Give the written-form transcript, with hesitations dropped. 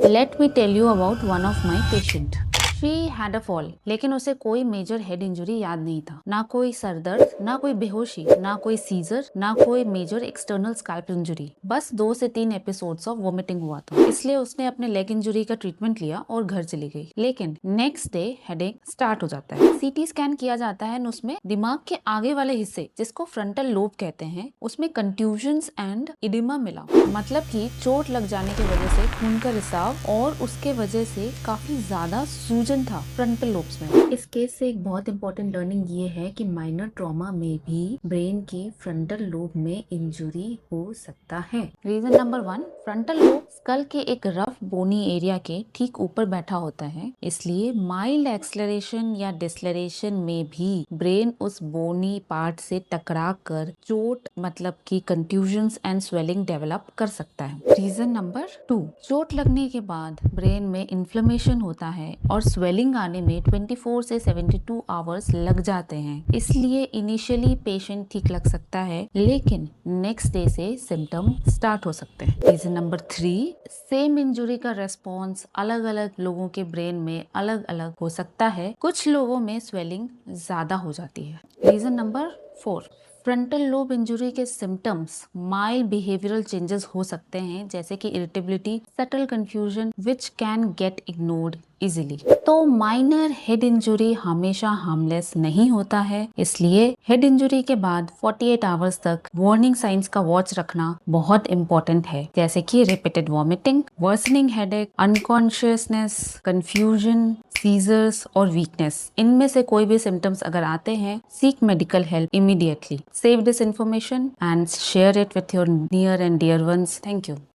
Late me tell you about one of my patient. She had a fall, लेकिन उसे कोई major head injury याद नहीं था। ना कोई सर दर्द, ना कोई बेहोशी, ना कोई सीजर, ना कोई मेजर एक्सटर्नल स्कैल्प इंजरी। बस 2 से 3 एपिसोड्स ऑफ वॉमिटिंग हुआ था, इसलिए उसने अपने लेग इंजरी का ट्रीटमेंट लिया और घर चली गई। लेकिन नेक्स्ट डे हेडेक स्टार्ट हो जाता है। सीटी स्कैन किया जाता है, उसमें दिमाग के आगे वाले हिस्से, जिसको फ्रंटल लोब कहते हैं, उसमें कंट्यूजन्स एंड इडिमा मिला। मतलब कि चोट लग जाने की वजह से खून का रिसाव और उसके वजह से काफी ज्यादा सूजन था फ्रंटल लोब्स में। इस केस से एक बहुत इंपॉर्टेंट लर्निंग ये है कि माइनर ट्रॉमा में भी ब्रेन के फ्रंटल लोब में इंजुरी हो सकता है। Reason number 1, frontal lobe skull के एक रफ बोनी एरिया के ठीक ऊपर बैठा होता है, इसलिए माइल्ड एक्सलरेशन या डिसलरेशन में भी ब्रेन उस बोनी पार्ट से टकरा कर चोट मतलब कि कंट्यूजन्स एंड स्वेलिंग डेवलप कर सकता है। रीजन नंबर 2, चोट लगने के बाद ब्रेन में इन्फ्लेमेशन होता है और स्वेलिंग आने में 24 से 72 आवर्स लग जाते हैं, इसलिए इनिशियली पेशेंट ठीक लग सकता है, लेकिन नेक्स्ट डे से सिम्टम स्टार्ट हो सकते हैं। रीजन नंबर 3, सेम इंजुरी का रेस्पॉन्स अलग अलग लोगों के ब्रेन में अलग अलग हो सकता है। कुछ लोगों में स्वेलिंग ज्यादा हो जाती है। Reason number 4, frontal lobe injury के सिम्टम्स माइल्ड बिहेवियरल चेंजेस हो सकते हैं, जैसे कि irritability, subtle confusion which can get ignored easily. तो माइनर हेड इंजुरी हमेशा हार्मलेस नहीं होता है, इसलिए हेड इंजुरी के बाद 48 आवर्स तक वार्निंग साइंस का वॉच रखना बहुत इंपॉर्टेंट है, जैसे कि repeated vomiting, worsening headache, unconsciousness, confusion, seizures और वीकनेस। इनमें से कोई भी सिम्टम्स अगर आते हैं, seek medical help immediately. Save this information and share it with your near and dear ones. Thank you.